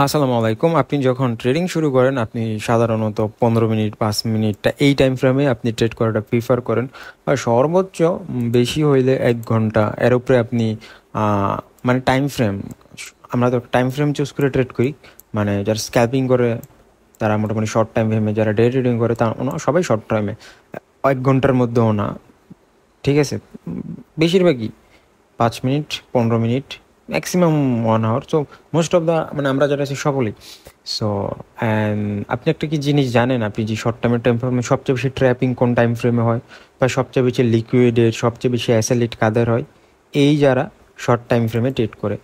আসসালামু আলাইকুম। আপনি যখন ট্রেডিং শুরু করেন, আপনি সাধারণত 15 মিনিট 5 মিনিটটা এই টাইম ফ্রেমে আপনি ট্রেড করাটা প্রিফার করেন। আর সর্বোচ্চ বেশি হইলে 1 ঘন্টা এর উপরে আপনি আহ, মানে টাইম ফ্রেম, আমরা তো টাইম ফ্রেম চুজ করে ট্রেড করি। মানে যারা স্ক্যাল্পিং করে তারা মোটামুটি শর্ট টাইম ফ্রেমে, যারা ডে ট্রেডিং করে তা সবাই শর্ট টাইমে 1 ঘন্টার মধ্যেও না, ঠিক আছে। বেশিরভাগই 5 minute 15 minute, maximum 1 hour. So most of the মানে আমরা যারা আছি সকলেই। সো অ্যান্ড আপনি একটা কি জিনিস জানেন, আপনি যে শর্ট টাইমের টাইম ফ্রেমে সবচেয়ে বেশি ট্র্যাপিং কোন টাইম ফ্রেমে হয়, বা সবচেয়ে বেশি লিকুইডের সবচেয়ে বেশি অ্যাসেলিট কাদের হয়? এই যারা শর্ট টাইম ফ্রেমে ট্রেড করে।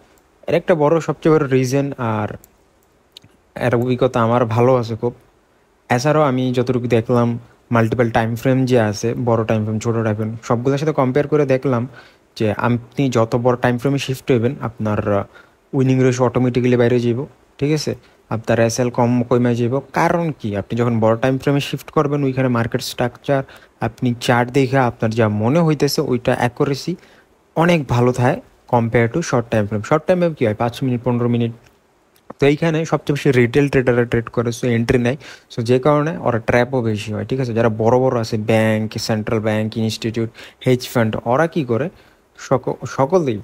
এর একটা বড় সবচেয়ে বড় রিজন, আর এর অভিজ্ঞতা আমার ভালো আছে খুব। এছাড়াও আমি যতটুকু দেখলাম, মাল্টিপল টাইম ফ্রেম যে আছে, বড় টাইম ফ্রেম ছোটো টাইম ফ্রেম সবগুলোর সাথে কম্পেয়ার করে দেখলাম যে আপনি যত বড় টাইম ফ্রেমে শিফট হইবেন, আপনার উইনিং রেশিও অটোমেটিক্যালি বাইরে যাইব, ঠিক আছে। আপনার এসএল কমে যাইব। কারণ কি, আপনি যখন বড় টাইম ফ্রেমে শিফট করবেন, ওইখানে মার্কেট স্ট্রাকচার আপনি চার্ট দেখে আপনার যা মনে হইতেছে ওইটা অ্যাকুরেসি অনেক ভালো থাকে compare to short time frame. Short time frame কী হয়, 5 মিনিট 15 মিনিট। তো এইখানে সবচেয়ে বেশি রিটেল ট্রেডাররা ট্রেড করে, সো এন্ট্রি নেয়। সো যে কারণে ওরা ট্র্যাপও বেশি হয়, ঠিক আছে। যারা বড় বড় আছে, bank, central bank, institute, hedge fund, ওরা কী করে, সকলেই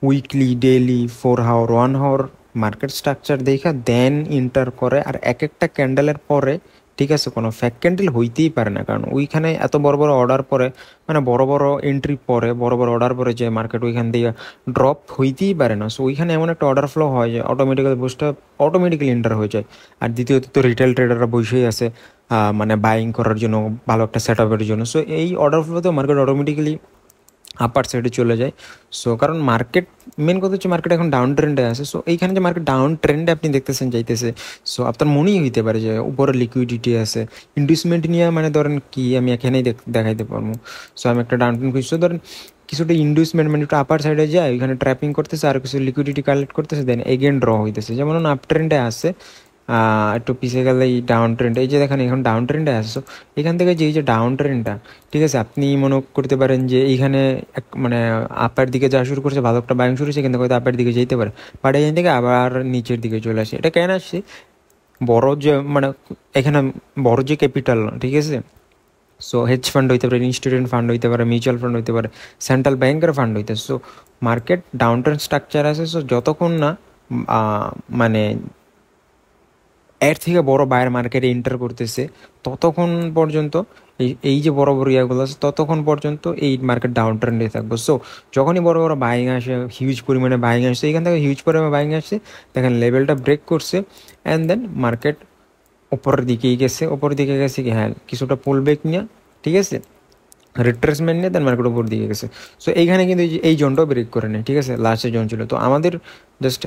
weekly, daily, 4 hour 1 hour market structure দেখা দেন ইন্টার করে। আর এক একটা ক্যান্ডেলের পরে, ঠিক আছে, কোনো ফ্যাক ক্যান্ডেল হইতেই পারে না, কারণ ওইখানে এত বড় বড় অর্ডার পরে, মানে বড় বড় এন্ট্রি পরে, বড় বড় অর্ডার পরে, যে মার্কেট ওইখান দিয়ে ড্রপ হইতেই পারে না। সো ওইখানে এমন একটা অর্ডার ফ্লো হয় যে অটোমেটিক্যালি বুস্টটা অটোমেটিক্যালি এন্টার হয়ে যায়। আর দ্বিতীয়ত তো রিটেল ট্রেডাররা বসেই আছে মানে বাইং করার জন্য, ভালো একটা সেট আপের জন্য। সো এই অর্ডার ফ্লোতে মার্কেট অটোমেটিক্যালি আপার সাইডে চলে যায়। সো কারণ মার্কেট, মেন কথা হচ্ছে মার্কেট এখন ডাউন ট্রেন্ডে আছে। সো এইখানে যে মার্কেট ডাউন ট্রেন্ডে আপনি দেখতেছেন যাইতেছে, সো আপনার মনেই হইতে পারে যে উপরে লিকুইডিটি আছে। ইনভেস্টমেন্ট নিয়ে মানে ধরেন কি, আমি এখানেই দেখাইতে পারবো। সো আমি একটা ডাউন ট্রেন্ড খুঁজছি, ধরেন কিছুটা ইনভেস্টমেন্ট মানে একটু আপার সাইডে যায়, ওইখানে ট্র্যাপিং করতেছে আর কিছু লিকুইডিটি কালেক্ট করতেছে, দেন এগেন ড্র হইতেছে। যেমন আপ ট্রেন্ডে আছে, একটু পিছিয়ে গেলে এই ডাউন ট্রেন্ড, এই যে দেখেন এখন ডাউন ট্রেন্ডে আসছো। এখান থেকে যে এই যে ডাউন ট্রেন্ডটা, ঠিক আছে, আপনি মনে করতে পারেন যে এইখানে মানে আপার দিকে যাওয়া শুরু করছে, ভালো একটা বাইং শুরু হচ্ছে, কিন্তু হয়তো আপার দিকে যেতে পারে, বাট এখান থেকে আবার নিচের দিকে চলে আসে। এটা কেন আসছে, বড় যে মানে এখানে বড় যে ক্যাপিটাল, ঠিক আছে। সো হেজ ফান্ড হইতে পারে, ইনস্টিটিউট ফান্ড হইতে পারে, মিউচুয়াল ফান্ড হইতে পারে, সেন্ট্রাল ব্যাংকের ফান্ড হইতে। So market down trend structure আছে। সো যতক্ষণ না মানে এর থেকে বড় বায়ার মার্কেটে এন্টার করতেছে, ততক্ষণ পর্যন্ত এই যে বড় বড় ইয়াগুলো আছে, ততক্ষণ পর্যন্ত এই মার্কেট ডাউন ট্রেন্ডে থাকবে। সো যখনই বড় বড় বাইং আসে, হিউজ পরিমাণে বাইং আসছে, এখান থেকে হিউজ পরিমাণে বাইং আসছে, দেখেন লেভেলটা ব্রেক করছে, অ্যান্ড দেন মার্কেট উপরের দিকেই গেছে। উপরের দিকে গেছে কি, হ্যাঁ, কিছুটা পুল ব্যাক নিয়ে, ঠিক আছে, রিট্রেসমেন্ট নিয়ে দেন মার্কেট উপর দিকে গেছে। সো এইখানে কিন্তু এই জোনটাও ব্রেক করে নেয়, ঠিক আছে, লাস্টের জোন ছিল। তো আমাদের জাস্ট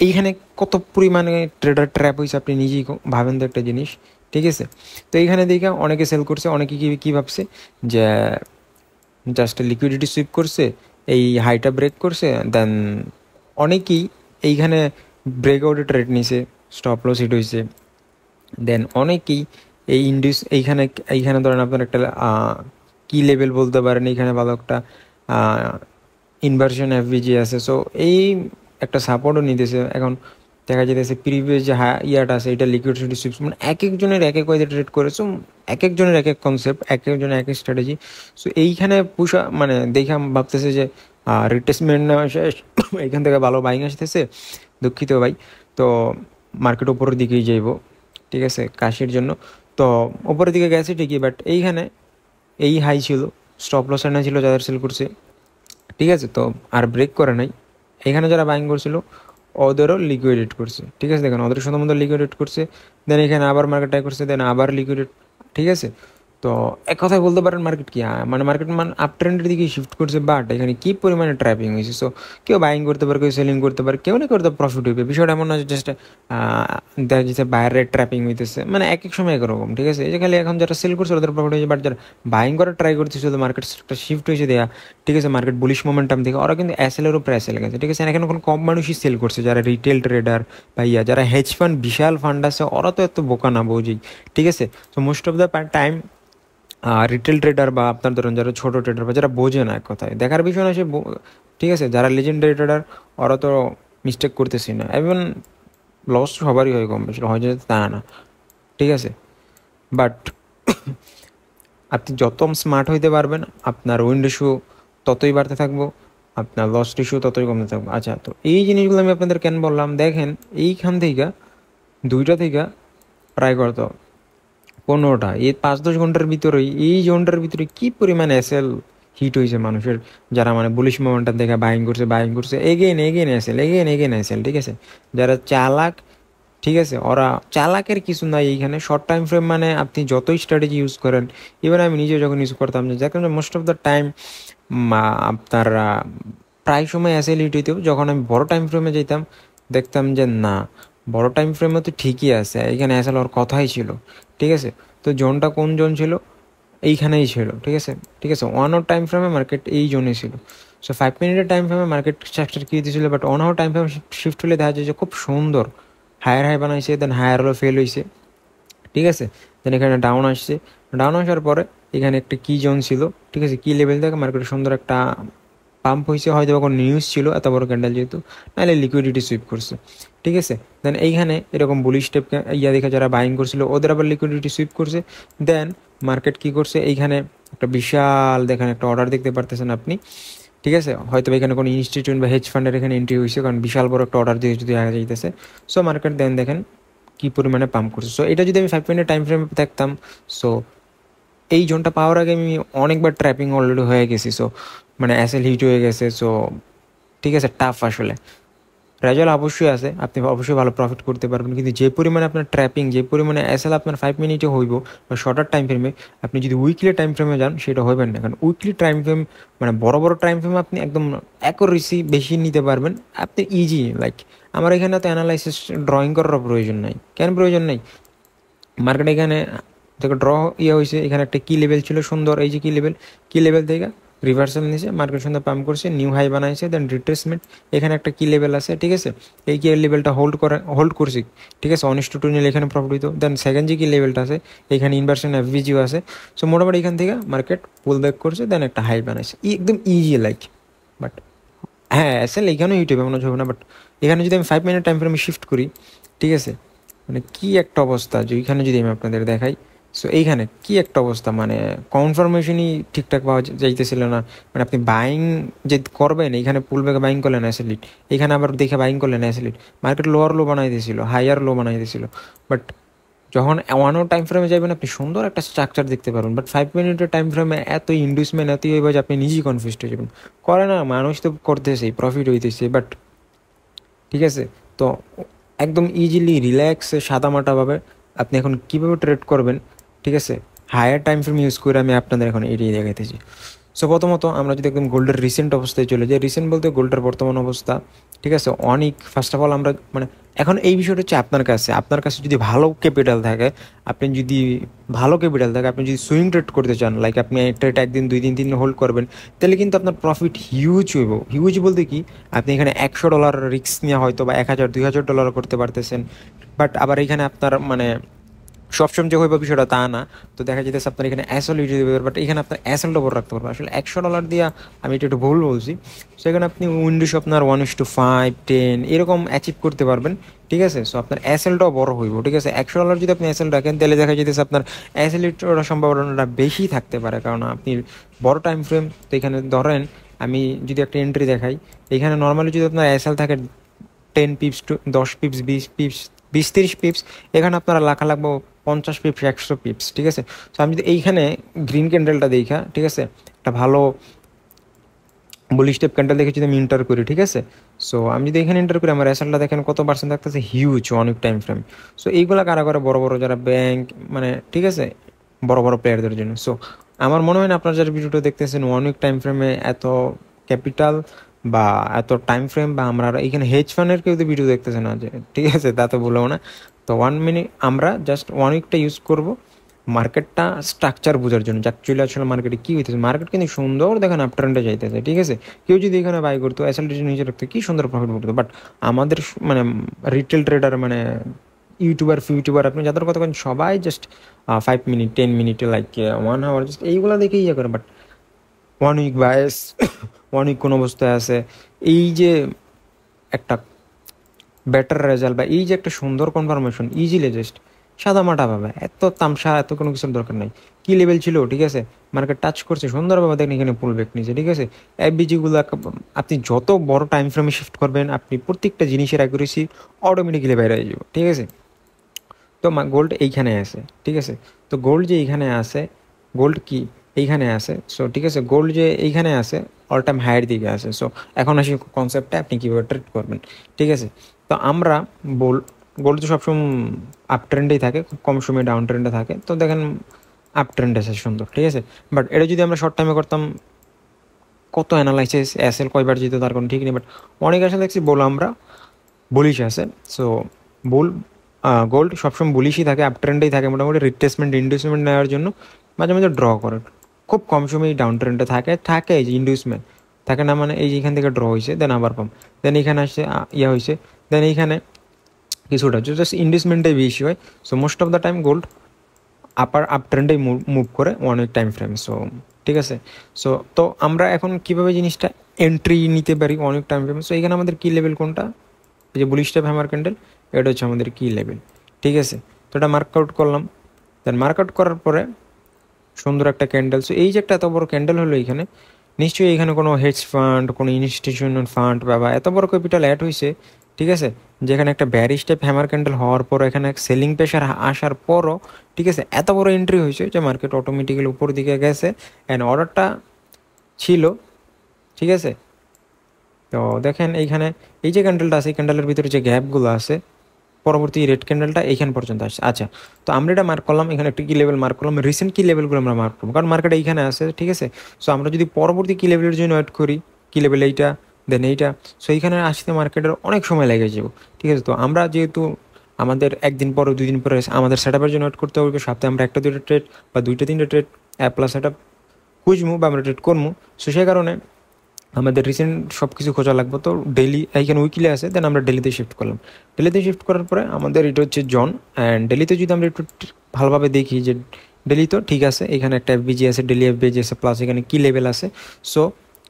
এইখানে কত পরিমাণে ট্রেডার ট্র্যাপ হয়েছে আপনি নিজেই ভাবেন তো একটা জিনিস, ঠিক আছে। তো এইখানে দেখে অনেকে সেল করছে, অনেকে কী ভাবছে যে জাস্ট লিকুইডিটি সুইপ করছে, এই হাইটা ব্রেক করছে, দেন অনেকেই এইখানে ব্রেকআউটে ট্রেড নিছে, স্টপ লস হিট হয়েছে। দেন অনেকেই এই এইখানে এইখানে ধরেন আপনার একটা কি লেভেল বলতে পারেন, এইখানে ভালো একটা ইনভার্সন এফভিজি আছে। সো এই একটা সাপোর্টও নিতেছে। এখন দেখা যেতেছে প্রিভিয়াস যে ইয়াটা আছে, এটা লিকুইডিটি সুইপস, মানে এক একজনের এক এক ওয়েতে ট্রেড করেছে, এক একজনের এক এক কনসেপ্ট, এক একজনের এক এক স্ট্র্যাটেজি। সো এইখানে পুষা মানে দেখে ভাবতেছে যে রিটেসমেন্ট নেওয়া শেষ, এইখান থেকে ভালো বাইং আসতেছে, দুঃখিত ভাই। তো মার্কেট উপরের দিকেই যাইব, ঠিক আছে, কাশির জন্য। তো উপরের দিকে গেছে ঠিকই, বাট এইখানে এই হাই ছিল, স্টপ লস এনে ছিল যাদের সেল করছে, ঠিক আছে। তো আর ব্রেক করে নাই। এখানে যারা বাইং করছিল ওদেরও লিকুইডেট করছে, ঠিক আছে। দেখেন ওদের শুধুমাত্র লিকুইডেট করছে, দেন এখানে আবার মার্কেট ট্রাই করছে, দেন আবার লিকুইডেট, ঠিক আছে। তো এক কথায় বলতে পারেন মার্কেট কি, মানে মার্কেট মানে আপ ট্রেন্ডের দিকে শিফট করছে, বাট এখানে কি পরিমাণে ট্র্যাপিং হয়েছে। সো কেউ বাইং করতে পারে, কেউ সেলিং করতে পারে, কেউ না করতে প্রফিট হইবে। বিষয়টা এমন না যে জাস্ট দেখা যাচ্ছে বাইরের ট্র্যাপিং হইতেছে, মানে এক এক সময় একরকম, ঠিক আছে। এই যে খালি এখন যারা সেল করছে ওদের প্রফিট হয়েছে, বাট যারা বাইং করার ট্রাই করতেছে, শুধু মার্কেট শিফট হয়েছে দেয়া, ঠিক আছে, মার্কেট বুলিশ মোমেন্টাম দেখে ওরা কিন্তু এসএলের উপরে এসএল গেছে, ঠিক আছে। এখানে কোনো কম মানুষই সেল করছে, যারা রিটেল ট্রেডার বা যারা হেজ ফান্ড, বিশাল ফান্ড আছে, ওরা তো এত বোকা না, বোঝেই, ঠিক আছে। So most of the time retail tedder বা আপনার ধরুন যারা ছোটো ট্রেডার বা যারা বোঝে না, এক কথায় দেখার বিষয় না, ঠিক আছে, যারা লেজেন্ডারি ট্রেডার ওরা তো মিস্টেক করতেছি না। এবং লস সবারই হয় কম বেশি, হয় যে তা না, ঠিক আছে। বাট আপনি যত স্মার্ট হইতে পারবেন আপনার উইন রেশিও ততই বাড়তে থাকবো, আপনার লস রেশিও ততই কমতে থাকবো। আচ্ছা, তো এই জিনিসগুলো আমি আপনাদের কেন বললাম, দেখেন এইখান থেকে 2টা থেকে প্রায় কত 15টা, এই 5-10 ঘন্টার ভিতরেই, এই জোনটার ভিতরে কি পরিমাণ এসএল হিট হয়েছে মানুষের, যারা মানে বুলিশ মোমেন্টাম দেখে বাইং করছে again again SL, again again SL, ঠিক আছে। যারা চালাক, ঠিক আছে, ওরা চালাকের কিছু নাই এইখানে। শর্ট টাইম ফ্রেম মানে আপনি যতই স্ট্র্যাটেজি ইউজ করেন, ইভেন আমি নিজে যখন ইউজ করতাম, যে দেখলাম যে মোস্ট অফ দ্য টাইম আপনার প্রায় সময় অ্যাসিলিটিতেও যখন আমি বড় টাইম ফ্রেমে যেতাম, দেখতাম যে না, বড় টাইম ফ্রেমে তো ঠিকই আছে, এখানে অ্যাসেল ওর কথাই ছিল, ঠিক আছে। তো জোনটা কোন জোন ছিল, এইখানেই ছিল, ঠিক আছে। ঠিক আছে, 1 আওয়ার টাইম ফ্রেমে মার্কেট এই জোনে ছিল। সো 5 মিনিটের টাইম ফ্রেমে মার্কেট স্ট্রাকচার কী দিয়েছিল, বাট 1 আওয়ার টাইম ফ্রেমে শিফট হলে দেখা যায় যে খুব সুন্দর হায়ার হাই বানাইছে, দেন হায়ার হলো ফেল হয়েছে, ঠিক আছে। দেন এখানে ডাউন আসছে, ডাউন আসার পরে এখানে একটা কি জোন ছিল, ঠিক আছে, কি লেভেল থেকে মার্কেটে সুন্দর একটা পাম্প হয়েছে, হয়তো কোনো নিউজ ছিল এত বড় ক্যান্ডেল যেহেতু, নাহলে লিকুইডিটি সুইপ করছে, ঠিক আছে। দেন এইখানে এরকম বুলিশ স্টেপ ইয়া দেখে যারা বাইং করছিল ওদের আবার লিকুইডিটি সুইপ করছে। দেন মার্কেট কি করছে, এইখানে একটা বিশাল দেখেন একটা অর্ডার দেখতে পারতেছেন আপনি, ঠিক আছে। হয়তো এখানে কোনো ইনস্টিটিউট বা হেজ ফান্ডের এখানে এন্ট্রি হয়েছে, কারণ বিশাল বড় একটা অর্ডার দিয়ে যদি আগে যাইতেছে। সো মার্কেট দেন দেখেন কি পরিমাণে পাম্প করছে। সো এটা যদি আমি 5 মিনিটের টাইম ফ্রেমে দেখতাম, সো এই জোনটা পাওয়ার আগে আমি অনেকবার ট্র্যাপিং অলরেডি হয়ে গেছি। সো মানে অ্যাসেল হিট হয়ে গেছে। সো ঠিক আছে, টাফ আসলে। রেজাল্ট অবশ্যই আছে, আপনি অবশ্যই ভালো প্রফিট করতে পারবেন, কিন্তু যে পরিমাণে আপনার ট্র্যাপিং, যে পরিমাণে অ্যাসেল আপনার 5 মিনিটে হইব বা শর্টার টাইম ফ্রেমে, আপনি যদি উইকলি টাইম ফ্রেমে যান সেটা হইবেন না। কারণ উইকলি টাইম ফ্রেম মানে বড় বড় টাইম ফ্রেমে আপনি একদম অ্যাকুরেসি বেশি নিতে পারবেন, আপনি ইজি লাইক আমার এখানে তো অ্যানালাইসিস ড্রয়িং করার প্রয়োজন নাই। কেন প্রয়োজন নাই, মার্কেট এখানে থেকে ড্র ইয়ে হয়েছে, এখানে একটা কি লেভেল ছিল সুন্দর, এই যে কি লেভেল থেকে রিভার্সাল নিয়েছে, মার্কেট সুন্দর পাম্প করছে, নিউ হাই বানাইছে, দেন রিট্রেসমেন্ট, এখানে একটা কি লেভেল আছে, ঠিক আছে। এই কি লেভেলটা হোল্ড করছি, ঠিক আছে, 1:2 নিলে এখানে প্রফিট হইতো। দেন সেকেন্ড যে কি লেভেলটা আছে, এখানে ইনভার্সন এফভিজিও আছে। সো মোটামুটি এখান থেকে মার্কেট পুল ব্যাক করছে, দেন একটা হাই বানাইছে, একদম ইজি লাইক। বাট হ্যাঁ, আসলে এখানেও ইউটিউবে মনে হবে না, বাট এখানে যদি আমি 5 মিনিট টাইম ফ্রেমে শিফট করি, ঠিক আছে, মানে কি একটা অবস্থা, যে এইখানে যদি আমি আপনাদের দেখাই। সো এইখানে কি একটা অবস্থা, মানে কনফার্মেশনই ঠিকঠাক পাওয়া যাইতেছিল না। মানে আপনি বাইং যে করবেন, এইখানে পুল ব্যাকে বাইং করলেন অ্যাসেলিট, এখানে আবার দেখে বাইং করলেন অ্যাসেলিট, মার্কেট লোয়ার লো বানাই দিয়েছিল, হাইয়ার লো বানাই দিয়েছিল। বাট যখন 1 আওয়ার টাইম ফ্রেমে যাবেন আপনি সুন্দর একটা স্ট্রাকচার দেখতে পারবেন, বাট 5 মিনিটের টাইম ফ্রেমে এত ইন্ডুসমেন্ট, এতই হইবে যে আপনি নিজেই কনফিউজড হয়ে যাবেন। করে না, মানুষ তো করতেছে, প্রফিট হইতেছে, বাট ঠিক আছে। তো একদম ইজিলি রিল্যাক্সে সাদামাটাভাবে আপনি এখন কীভাবে ট্রেড করবেন, ঠিক আছে, হায়ার টাইম ফ্রেম ইউজ করে আমি আপনাদের এখন এটাই দেখাইতেছি। সো প্রথমত আমরা যদি একদম গোল্ডের রিসেন্ট অবস্থায় চলে যাই, রিসেন্ট বলতে গোল্ডের বর্তমান অবস্থা, ঠিক আছে, অনেক ফার্স্ট অফ অল আমরা মানে এখন এই বিষয়টা হচ্ছে আপনার কাছে যদি ভালো ক্যাপিটাল থাকে, আপনি যদি সুইং ট্রেড করতে চান, লাইক আপনি ট্রেড 1 দিন 2 দিন 3 দিন হোল্ড করবেন, তাহলে কিন্তু আপনার প্রফিট হিউজ হইব। হিউজ বলতে কি, আপনি এখানে $100 রিস্ক নিয়ে হয়তো বা 1,000-2,000 ডলার করতে পারতেছেন। বাট আবার এখানে আপনার মানে সবসময় যে হইব বিষয়টা তা না। তো দেখা যেতেছে আপনার এখানে অ্যাসেল ইউজ দিতে পারবেন, বাট এখানে আপনার অ্যাসেলটা বড় রাখতে পারবেন। আসলে $100 দিয়ে আমি এটা একটু ভুল বলছি। সেখানে আপনি উইন্ডোজ আপনার 1:5, 10 এরকম অ্যাচিভ করতে পারবেন, ঠিক আছে। সো আপনার অ্যাসেলটাও বড় হইব, ঠিক আছে। $100 যদি আপনি অ্যাসেল রাখেন, তাহলে দেখা যেতেছে আপনার অ্যাসেলের সম্ভাবনাটা বেশি থাকতে পারে, কারণ আপনি বড় টাইম ফ্রেম। তো এখানে ধরেন আমি যদি একটা এন্ট্রি দেখাই, এখানে নর্মালি যদি আপনার অ্যাসেল থাকে 10 pips to 10 pips, 20 pips, 20-30 pips, এখানে আপনারা লাখা লাগবো 50 পিপস, 100 পিপস, ঠিক আছে। তো আমি যদি এইখানে গ্রিন ক্যান্ডেলটা দেখা, ঠিক আছে, একটা ভালো বুলিশ স্টেপ ক্যান্ডেল দেখে যদি আমি এন্টার করি, ঠিক আছে। সো আমি যদি এখানে এন্টার করি, আমার অ্যাসেলটা দেখেন কত পার্সেন্ট থাকতেছে, হিউজ অনেক টাইম ফ্রেম। সো এইগুলা কারা করে, বড় বড় যারা ব্যাংক, মানে ঠিক আছে, বড় বড় প্লেয়ারদের জন্য। সো আমার মনে হয় না আপনারা যারা ভিডিওটা দেখতেছেন অনেক টাইম ফ্রেমে এত ক্যাপিটাল বা এত টাইম ফ্রেম, বা আমরা এখানে হেজ ফান্ডের কেউ তো ভিডিও দেখতেছে না, যে ঠিক আছে, তা তো বলবো না। তো 1 মিনিট আমরা জাস্ট 1 উইকটা ইউজ করবো মার্কেটটা স্ট্রাকচার বোঝার জন্য, যে অ্যাকচুয়ালি আসলে মার্কেটে কী হইতেছে। মার্কেট কিন্তু সুন্দর দেখেন আপ ট্রেন্ডে যাইতেছে, ঠিক আছে। কেউ যদি এখানে বাই করতো, অ্যাসেলিটি নিচে রাখতো, কি সুন্দর প্রফিট করতো। বাট আমাদের মানে রিটেল ট্রেডার, মানে ফিউটিউবার আপনি যাদের কথা বলেন, সবাই জাস্ট 5 মিনিট 10 মিনিটে লাইক 1 আওয়ার জাস্ট এইগুলো দেখেই ইয়ে করে। বাট 1 উইক বায়াস 1 উইক কোন অবস্থায় আছে, এই যে একটা বেটার রেজাল্ট বা এই যে একটা সুন্দর কনফার্মেশন ইজিলি জাস্ট সাদা মাটা পাবে, এত তামসা এত কোনো কিছুর দরকার নাই। কি লেভেল ছিল, ঠিক আছে, মার্কেট টাচ করছে সুন্দরভাবে, দেখেন এখানে পুল ব্যাক নিচে, ঠিক আছে। এফবিজিগুলো আপনি যত বড় টাইম ফ্রেমে শিফট করবেন, আপনি প্রত্যেকটা জিনিসের অ্যাকুরেসি অটোমেটিক্যালি বাইরে হয়ে যাবে, ঠিক আছে। তো গোল্ড এইখানে আছে, ঠিক আছে। তো গোল্ড যে এইখানে আছে, গোল্ড কি এইখানে আছে, সো ঠিক আছে, গোল্ড যে এইখানে আছে অল টাইম হাইয়ের দিকে আছে। সো এখন আসি কনসেপ্টে আপনি কীভাবে ট্রেড করবেন, ঠিক আছে। তো আমরা গোল্ড তো সবসময় আপ ট্রেন্ডেই থাকে, খুব কম সময় ডাউন ট্রেন্ডে থাকে। তো দেখেন আপ ট্রেন্ড আছে সুন্দর, ঠিক আছে। বাট এটা যদি আমরা শর্ট টাইমে করতাম, কত অ্যানালাইসিস এসএল কয়বার যেত তার কোনো ঠিক নেই। বাট অনেক আসলে দেখছি আমরা বুলিশ আছে। সো বুল গোল্ড সবসময় বুলিশই থাকে, আপ ট্রেন্ডেই থাকে, মোটামুটি রিট্রেসমেন্ট ইন্ডিউসমেন্ট নেওয়ার জন্য মাঝে মাঝে ড্র করে, খুব কম সময় ডাউন ট্রেন্ডে থাকে এই যে ইন্ডিউসমেন্ট থাকে না, মানে এই যে এখান থেকে ড্র হয়েছে, দেন আবার পাম, দেন এখানে আসছে ইয়া হয়েছে, দেন এইখানে কিছুটা জাস্ট ইন্ডিউসমেন্টে বেশি হয়। So most of the time gold up ট্রেন্ডেই মুভ করে অনেক টাইম ফ্রেম। সো ঠিক আছে। সো তো আমরা এখন কীভাবে জিনিসটা এন্ট্রি নিতে পারি অনেক টাইম ফ্রেম। সো এখানে আমাদের কি লেভেল কোনটা, এই যে বুলিশ টাইপ হ্যামার ক্যান্ডেল, এটা হচ্ছে আমাদের কি লেভেল, ঠিক আছে। তো এটা মার্কআউট করলাম, দেন মার্কআউট করার পরে সুন্দর একটা ক্যান্ডেল। সো এই যে একটা এত বড় ক্যান্ডেল হলো এখানে, নিশ্চয়ই এখানে কোনো হেজ ফান্ড, কোনো ইনস্টিটিউশনাল ফান্ড বা এত বড় ক্যাপিটাল অ্যাড হয়েছে, ঠিক আছে। যেখানে একটা ব্যারিশ টাইপ হ্যামার ক্যান্ডেল হওয়ার পর এখানে সেলিং প্রেশার আসার পরও, ঠিক আছে, এত বড় এন্ট্রি হয়েছে যে মার্কেট অটোমেটিক্যালি উপর দিকে গেছে অ্যান্ড অর্ডারটা ছিল, ঠিক আছে। তো দেখেন এইখানে এই যে ক্যান্ডেলটা আছে, এই ক্যান্ডেলের ভিতরে যে গ্যাপগুলো আছে, পরবর্তী রেড ক্যান্ডেলটা এইখান পর্যন্ত আসছে। আচ্ছা, তো আমরা এটা মার্ক করলাম, এখানে একটা কি লেভেল মার্ক করলাম, রিসেন্ট কি লেভেলগুলো আমরা মার্ক করবো, কারণ মার্কেট এইখানে আছে, ঠিক আছে। সো আমরা যদি পরবর্তী কি লেভেলের জন্য ওয়েট করি, কি লেভেল এইটা, দেন এইটা, সো এইখানে আসতে মার্কেটের অনেক সময় লেগে যাবো, ঠিক আছে। তো আমরা যেহেতু আমাদের একদিন পরে 2 দিন পরে আমাদের সেট আপের জন্য ওয়েট করতে হবে, সপ্তাহে আমরা 1-2টা ট্রেড বা 2-3টা ট্রেড প্লাস সেট আপ খুঁজবো বা আমরা ট্রেড করবো। সো সেই কারণে আমাদের রিসেন্ট সব কিছু খোঁজা লাগবে। তো ডেলি এইখানে উইকলি আছে, দেন আমরা ডেলিতে শিফট করলাম। ডেলিতে শিফট করার পরে আমাদের এটা হচ্ছে জন, অ্যান্ড ডেলিতে যদি আমরা একটু ভালোভাবে দেখি যে ডেলি তো ঠিক আছে, এখানে একটা এফবিজি আছে, ডেলি এফবিজি আছে, প্লাস এখানে কি লেভেল আছে। সো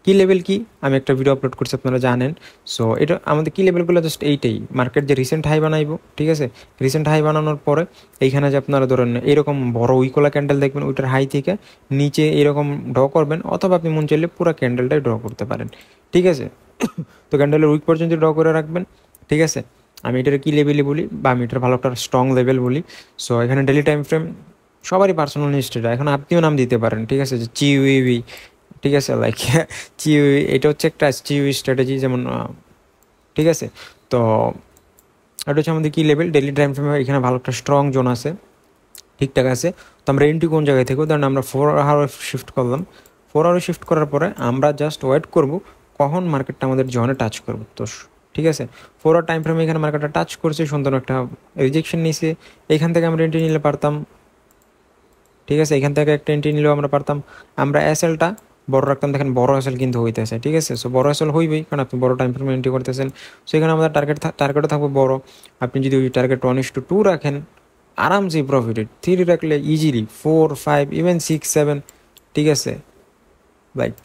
কি লেভেল কি, আমি একটা ভিডিও আপলোড করছি আপনারা জানেন। সো এটা আমাদের কি লেভেলগুলো জাস্ট এইটাই, মার্কেট যে রিসেন্ট হাই বানাইবো, ঠিক আছে। রিসেন্ট হাই বানানোর পরে এইখানে যে আপনারা ধরেন এরকম বড় উইকলা ক্যান্ডেল দেখবেন, ওইটার হাই থেকে নিচে এরকম ড্র করবেন, অথবা আপনি মন চাইলে পুরো ক্যান্ডেলটাই ড্র করতে পারেন, ঠিক আছে। তো ক্যান্ডেলের উইক পর্যন্ত ড্র করে রাখবেন, ঠিক আছে। আমি এটার কি লেভেলই বলি, বা আমি এটার ভালো একটা স্ট্রং লেভেল বলি। সো এখানে ডেলি টাইম ফ্রেম সবারই পার্সোনাল হিস্ট্রিটা, এখন আপনিও নাম দিতে পারেন, ঠিক আছে, যে চিউইউই, ঠিক আছে, লাইক চিউই, এটা হচ্ছে একটা চিউই স্ট্র্যাটেজি যেমন, ঠিক আছে। তো এটা হচ্ছে আমাদের কি লেভেল ডেলি টাইম ফ্রেমে, এখানে ভালো একটা স্ট্রং জোন আছে, ঠিকঠাক আছে। তো আমরা এন্ট্রি কোন জায়গায় থেকে, ধরেন আমরা 4 আওয়ার শিফট করলাম, 4 আওয়ার শিফট করার পরে আমরা জাস্ট ওয়েট করব কখন মার্কেটটা আমাদের জোনে টাচ করবো। তো ঠিক আছে, 4 আওয়ার টাইম ফ্রেমে এখানে মার্কেটটা টাচ করছে, সুন্দর একটা রিজেকশন নিয়েছে, এখান থেকে আমরা এন্ট্রি নিলে পারতাম, ঠিক আছে। এখান থেকে একটা এন্ট্রি নিলেও আমরা পারতাম, আমরা এসএলটা বড় রাখতাম, দেখেন বড় এসএল কিন্তু হইতেছে, ঠিক আছে। সো বড় এসএল হইবেই, কারণ আপনি বড় টাইম ফ্রেমে এন্ট্রি করতেছেন। সো এখানে আমাদের টার্গেটও থাকবে বড়। আপনি যদি ওই টার্গেট 1:2 রাখেন, আরামসে প্রফিটেড। 3 রাখলে ইজিলি 4, 5, ইভেন 6, 7, ঠিক আছে, লাইক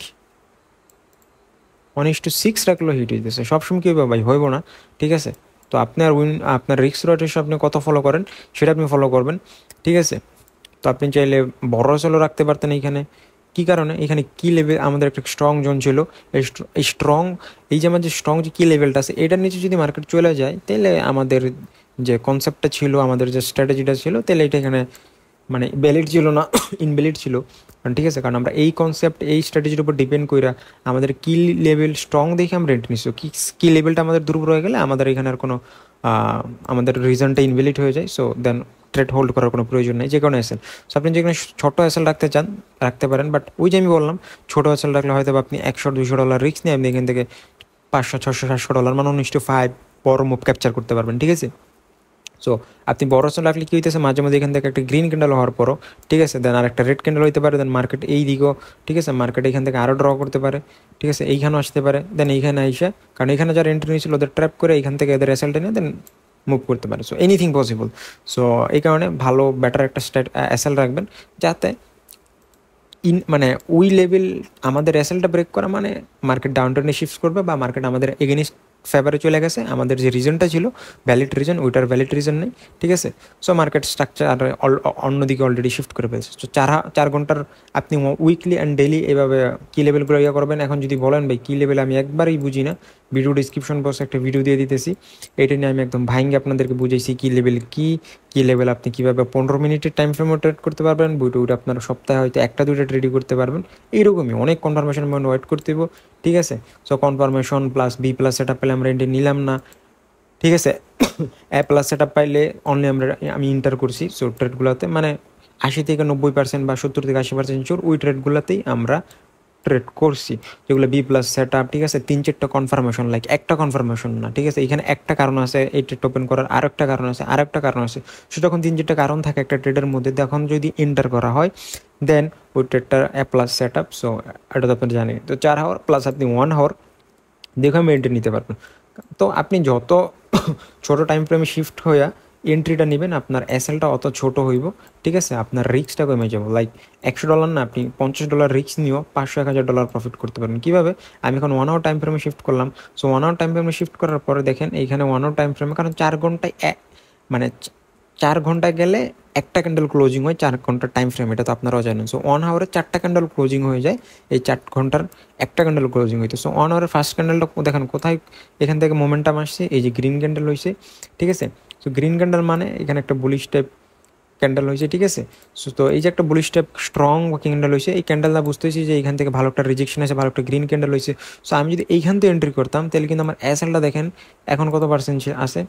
1:6 রাখলেও হিট হইতেছে। সবসময় কী হবে ভাই, হইব না, ঠিক আছে। তো আপনার রিস্ক রোটেশন আপনি কত ফলো করেন সেটা আপনি ফলো করবেন, ঠিক আছে। তো আপনি চাইলে বড় এসএলও রাখতে পারতেন এইখানে। কী কারণে, এখানে কি লেভেল আমাদের একটা স্ট্রং জোন ছিল, এই স্ট্রং, এই যে আমাদের স্ট্রং যে কী লেভেলটা আছে, এটার নিচে যদি মার্কেট চলে যায়, তাহলে আমাদের যে কনসেপ্টটা ছিল, আমাদের যে স্ট্র্যাটেজিটা ছিল, তাহলে এটা এখানে মানে ভ্যালিড ছিল না, ইনভ্যালিড ছিল, ঠিক আছে। কারণ আমরা এই কনসেপ্ট, এই স্ট্র্যাটেজির উপর ডিপেন্ড করে আমাদের কি লেভেল স্ট্রং দেখে আমরা এন্ট্রি নিচ্ছি। কি লেভেলটা আমাদের দুর্বল হয়ে গেলে আমাদের এখানে আর কোনো আমাদের রিজনটা ইনভ্যালিড হয়ে যায়। সো দেন ট্রেড হোল্ড করার কোনো প্রয়োজন নেই, যে কোনো এসএল। সো আপনি যেখানে ছোটো এসএল রাখতে চান রাখতে পারেন, বাট ওই যে আমি বললাম ছোটো এসএল রাখলে হয়তো আপনি $100-200 রিস্ক নিয়ে আপনি এখান থেকে $500-600-700 মানে 1:5 বড় মুভ ক্যাপচার করতে পারবেন, ঠিক আছে। সো আপনি বড় এসএল রাখলে কী হইতেছে, মাঝে মাঝে এখান থেকে একটা গ্রিন ক্যান্ডেল হওয়ার পরও, ঠিক আছে, দেন আর একটা রেড ক্যান্ডেল হইতে পারে, দেন মার্কেট এই দিকেও, ঠিক আছে, মার্কেট এখান থেকে আরও ড্র করতে পারে, ঠিক আছে, এইখানেও আসতে পারে, দেন এইখানে আইসা, কারণ এখানে যারা এন্ট্রি নিয়েছিল ওদের ট্র্যাপ করে এইখান থেকে এদের এসএলটা নিয়ে দেন মুভ করতে পারে। So anything possible. সো এই কারণে ভালো বেটার একটা এসএল রাখবেন, যাতে মানে ওই লেভেল আমাদের এসএলটা ব্রেক করা মানে মার্কেট ডাউন ট্রেন্ডে শিফট করবে, বা মার্কেট আমাদের এগেনিস্ট ফেভারে চলে গেছে, আমাদের যে রিজনটা ছিল ভ্যালিড রিজন ওইটার ভ্যালিড রিজন নেই, ঠিক আছে। সো মার্কেট স্ট্রাকচার অন্যদিকে অলরেডি শিফট করে ফেলছে। সো 4 ঘন্টার আপনি উইকলি অ্যান্ড ডেইলি এভাবে কী লেভেলগুলো ইয়ে করবেন। এখন যদি বলেন ভাই কী লেভেল আমি একবারই বুঝি না, ভিডিও ডিসক্রিপশন বক্সে একটা ভিডিও দিয়ে দিতেছি, এটা নিয়ে আমি একদম ভাইঙ্গে আপনাদেরকে বুঝাইছি কী লেভেল কী লেভেল আপনি কীভাবে 15 মিনিটের টাইম ফ্রেমও ট্রেড করতে পারবেন, ওইটা আপনার সপ্তাহে হয়তো 1-2টা ট্রেডই করতে পারবেন। এইরকমই অনেক কনফার্মেশন পয়েন্ট ওয়েট করতে হবে, ঠিক আছে। So confirmation plus B plus set up পেলে আমরা এন্ট্রি নিলাম না, ঠিক আছে। এ প্লাস সেট আপ পাইলে অনলি আমি ইন্টার করছি। সো ট্রেডগুলোতে মানে 80-90% বা 70-80% শিওর ওই ট্রেডগুলোতেই আমরা ট্রেড করছি, যেগুলো বি প্লাস সেট আপ, ঠিক আছে। 3-4টা কনফার্মেশন, লাইক একটা কনফার্মেশন না, ঠিক আছে। এখানে একটা কারণ আছে এই ট্রেড ওপেন করার, আরেকটা কারণ আছে, আরেকটা কারণ আছে। সো যখন 3-4টা কারণ থাকে একটা ট্রেডের মধ্যে, তখন যদি এন্টার করা হয় দেন ওই ট্রেডটার এ প্লাস সেট আপ। সো এটা তো আপনি জানেন। তো 4 আওয়ার প্লাস আপনি 1 আওয়ার দেখে মেনটেন নিতে পারবেন। তো আপনি যত ছোট টাইম ফ্রেমে শিফট হইয়া এন্ট্রিটা নেবেন, আপনার এসএলটা অত ছোট হইব, ঠিক আছে। আপনার রিস্কটা কমে যাবো, লাইক $100 না, আপনি $50 রিস্ক নিয়েও $500-1000 প্রফিট করতে পারবেন। কীভাবে? আমি এখন 1 আওয়ার টাইম ফ্রেমে শিফট করলাম। সো 1 আওয়ার টাইম ফ্রেমে শিফট করার পরে দেখেন এইখানে 1 আওয়ার টাইম ফ্রেমে, কারণ 4 ঘন্টায় মানে 4 ঘন্টা গেলে একটা ক্যান্ডেল ক্লোজিং হয় 4 ঘন্টার টাইম ফ্রেম, এটা তো আপনারাও জানেন। সো 1 আওয়ারে 4টা ক্যান্ডেল ক্লোজিং হয়ে যায়, এই 4 ঘন্টার একটা ক্যান্ডেল ক্লোজিং হইতো। সো 1 আওয়ারের ফার্স্ট ক্যান্ডেলটা দেখেন কোথায়, এখান থেকে মোমেন্টাম আসছে, এই যে গ্রিন ক্যান্ডেল হয়েছে, ঠিক আছে। সো গ্রিন ক্যান্ডেল মানে এখানে একটা বুলিশ টাইপ ক্যান্ডেল হয়েছে, ঠিক আছে। সো তো এই যে একটা বুলিশ টাইপ স্ট্রং ক্যান্ডেল হয়েছে, এই ক্যান্ডেলটা বুঝতেছি যে এইখান থেকে ভালো একটা রিজেকশন আছে, ভালো একটা গ্রিন ক্যান্ডেল হয়েছে। সো আমি যদি এইখান থেকে এন্ট্রি করতাম তাহলে কিন্তু আমার এসএলটা দেখেন এখন কত পার্সেন্ট আছে,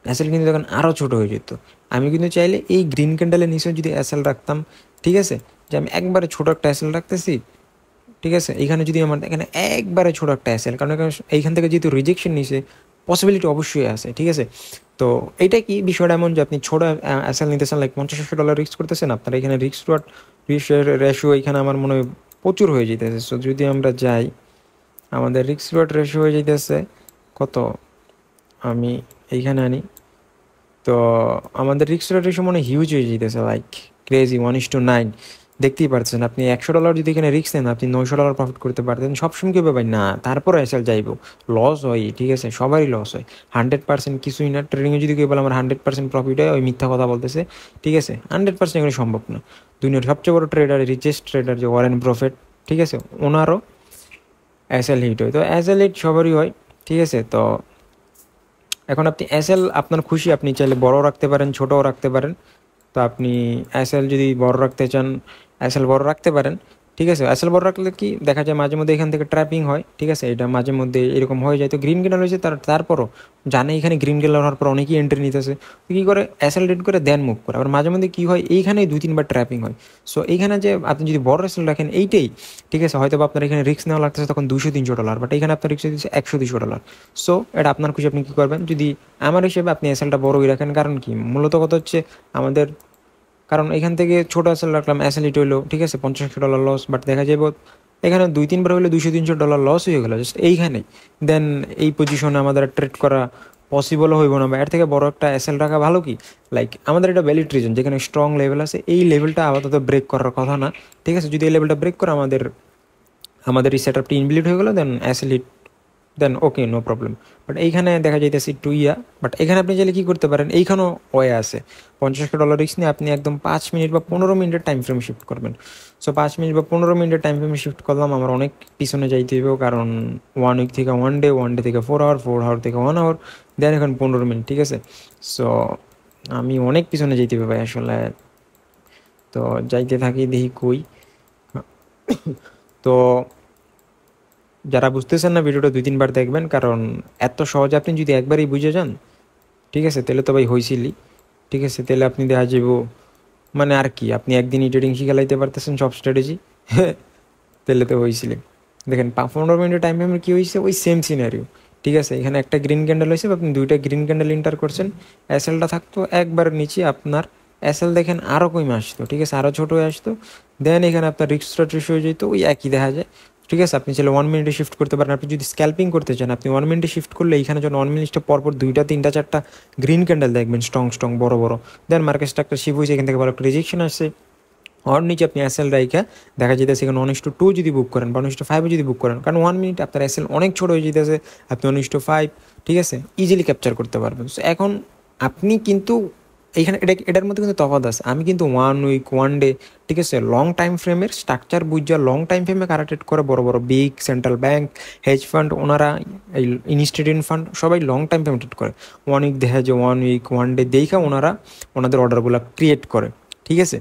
এসএল কিন্তু তখন আরও ছোটো হয়ে যেত। আমি কিন্তু চাইলে এই গ্রিন ক্যান্ডেলের নিচে যদি এসএল রাখতাম, ঠিক আছে, যে আমি একবারে ছোটো একটা এসএল রাখতেছি, ঠিক আছে। এইখানে যদি আমার এখানে একবারে ছোটো একটা এসএল, কারণ এইখান থেকে যেহেতু রিজেকশন নিছে পসিবিলিটি অবশ্যই আছে, ঠিক আছে। তো এইটা কি বিষয়টা এমন যে আপনি ছোটো এসএল নিতেছেন, লাইক $50-100 রিস্ক করতেছেন, আপনার এখানে রিস্ক টু রেশিও এখানে আমার মনে হয় প্রচুর হয়ে যেতেছে। সো যদি আমরা যাই, আমাদের রিস্ক টু রেশিও হয়ে যেতেছে কত, আমি এইখানে আনি, তো আমাদের রিস্ক রেশিও মনে হিউজ হয়ে যেতেছে, লাইক ক্রেজি 1:9। দেখতেই পারছেন আপনি $100 যদি এখানে রিস্ক নেন, আপনি $900 প্রফিট করতে পারতেন সবসময়। কেউ ভাই না, তারপরে এসএল যাইব, লস হয়, ঠিক আছে, সবারই লস হয়। 100% কিছুই না। ট্রেডিংয়ে যদি কেউ বলে আমার 100% প্রফিট হয়, ওই মিথ্যা কথা বলতেছে, ঠিক আছে। 100% এগুলো সম্ভব না। দুনিয়ার সবচেয়ে বড় ট্রেডার, রিচেস্ট ট্রেডার যে ওয়ারেন প্রফিট, ঠিক আছে, ওনারও এসএল হিট হয়। তো এসএল হিট সবারই হয়, ঠিক আছে। তো এখন আপনি এসএল আপনার খুশি, আপনি চাইলে বড় রাখতে পারেন, ছোটও রাখতে পারেন। তো আপনি এসএল যদি বড় রাখতে চান, এসএল বড় রাখতে পারেন, ঠিক আছে। এসএল বড় রাখলে কি দেখা যায় মাঝে মধ্যে এখান থেকে ট্র্যাপিং হয়, ঠিক আছে, এটা মাঝে মধ্যে এরকম হয়ে যায়। তো গ্রিন ক্যান্ডেল হয়েছে তারপরও জানে এখানে গ্রিন ক্যান্ডেল হওয়ার পর অনেকেই এন্ট্রি নিতেছে, তো কী করে এসএল রেড করে দেন মুভ করে। আবার মাঝে মধ্যে কী হয়, এইখানেই 2-3বার ট্র্যাপিং হয়। সো এইখানে যে আপনি যদি বড় এসএল রাখেন এইটাই, ঠিক আছে, হয়তো বা আপনার এখানে রিস্ক নেওয়া লাগতেছে তখন $200-300, বাট এখানে আপনার রিস্ক দিচ্ছে $100-200। সো এটা আপনার খুশি, আপনি কী করবেন। যদি আমার হিসেবে আপনি এসএলটা বড়ই রাখেন, কারণ কি মূলত কথা হচ্ছে আমাদের, কারণ এখান থেকে ছোটো এসএল রাখলাম, এসএল হিট হইলো, ঠিক আছে, $50-100 লস, বাট দেখা যাবে এখানে 2-3বার হলে $200-300 লস হয়ে গেলো জাস্ট এইখানেই। দেন এই পজিশনে আমাদের ট্রেড করা পসিবলও হইব না, বা এর থেকে বড় একটা এসএল রাখা ভালো কি, লাইক আমাদের এটা ভ্যালিড রিজন যেখানে স্ট্রং লেভেল আছে, এই লেভেলটা আপাতত ব্রেক করার কথা না, ঠিক আছে। যদি এই লেভেলটা ব্রেক করে আমাদের এই সেট আপটি ইনভ্যালিড হয়ে গেলো, then SL hit, then okay, no problem. But এইখানে দেখা যাইতেছে একটু বাট এখানে আপনি চাইলে কী করতে পারেন, এইখানেও ওয়ে আছে। $50 রিস্ক নিয়ে আপনি একদম 5 মিনিট বা 15 মিনিটের টাইম ফ্রেম শিফট করবেন। সো 5 মিনিট বা 15 মিনিটের টাইম ফ্রেমে শিফট করলাম, আমার অনেক পিছনে যাইতে হইব, কারণ 1 উইক থেকে 1 ডে, 1 ডে থেকে 4 আওয়ার, 4 আওয়ার থেকে 1 আওয়ার, দেন এখন 15 মিনিট, ঠিক আছে। সো আমি অনেক পিছনে যাইতে হবে ভাই আসলে। তো যাইতে থাকি, দেখি কই। তো যারা বুঝতেছেন না ভিডিওটা 2-3বার দেখবেন, কারণ এত সহজে আপনি যদি একবারই বুঝে যান, ঠিক আছে, তাহলে তো ভাই হয়েছিলি, ঠিক আছে, তাহলে আপনি দেখা যাব মানে আর কি, আপনি একদিনই ট্রেডিং শিখে লাইতে পারতেছেন সব স্ট্র্যাটেজি, তাহলে তো হয়েছিলেন। দেখেন 15 মিনিটের টাইম ফ্রেমে কী হয়েছে, ওই সেম সিনারিও, ঠিক আছে। এখানে একটা গ্রিন ক্যান্ডেল হয়েছে, আপনি 2টা গ্রিন ক্যান্ডেল ইন্টার করছেন, এসএলটা থাকতো একবার নিচে, আপনার এসএল দেখেন আরও কমে আসতো, ঠিক আছে, আরও ছোটো হয়ে আসতো। দেন এখানে আপনার রিস্ক রেশিও হয়ে যেত ওই একই দেখা যায়, ঠিক আছে। আপনি চাইলে 1 মিনিটে শিফট করতে পারেন। আপনি যদি স্ক্যাল্পিং করতে চান, আপনি 1 মিনিটে শিফট করলে এইখানে যখন 1 মিনিটে পরপর 2টা 3টা 4টা গ্রিন ক্যান্ডেল দেখবেন স্ট্রং বড় বড়, দেন মার্কেট স্ট্রাকচার শিফট হয়েছে, এখান থেকে ভালো একটা রিজেকশন আসছে, ওর নিচে আপনি এসএল রাইখা দেখা যেতেছে এখানে 1:2 যদি বুক করেন বা 1:5 যদি বুক করেন, কারণ 1 মিনিট আপনার এসএল অনেক ছোট হয়ে যেতেছে, আপনি 1:5, ঠিক আছে, ইজিলি ক্যাপচার করতে পারবেন। সো এখন আপনি কিন্তু এইখানে এটার মধ্যে কিন্তু তফাৎ আছে। আমি কিন্তু 1 উইক, 1 ডে, ঠিক আছে, লং টাইম ফ্রেমের স্ট্রাকচার বুঝা লং টাইম ফ্রেমে কারা ট্রেড করে, বড় বড় big central bank, hedge fund, ওনারা এই ইনস্টিটিউট ফান্ড সবাই লং টাইম ফ্রেমে ট্রেড করে। 1 উইক দেখা যায়, 1 উইক, 1 ডে দেখা ওনারা ওনাদের অর্ডারগুলো ক্রিয়েট করে, ঠিক আছে।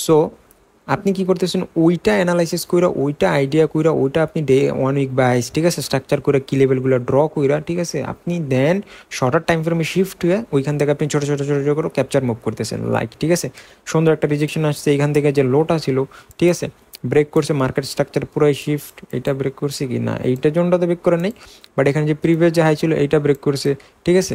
সো আপনি কি করতেছেন, ওইটা অ্যানালাইসিস কইরা, ওইটা আইডিয়া কইরা, ওইটা আপনি 1 উইক বাইস, ঠিক আছে, স্ট্রাকচার করে কি লেভেলগুলো ড্র কইরা, ঠিক আছে, আপনি দেন শর্টার টাইম ফ্রেমে শিফট হয়ে ওইখান থেকে আপনি ছোটো ছোটো ছোটো ছোটো করে ক্যাপচার মুভ করতেছেন, লাইক, ঠিক আছে। সুন্দর একটা রিজেকশন আসছে এইখান থেকে, যে লোটা ছিল, ঠিক আছে, ব্রেক করছে, মার্কেট স্ট্রাকচার পুরোই শিফট। এইটা ব্রেক করছে কি না, এইটা জোনটাতে ব্রেক করে নেই, বাট এখানে যে প্রিভিয়াস যে হাই ছিল এইটা ব্রেক করছে, ঠিক আছে।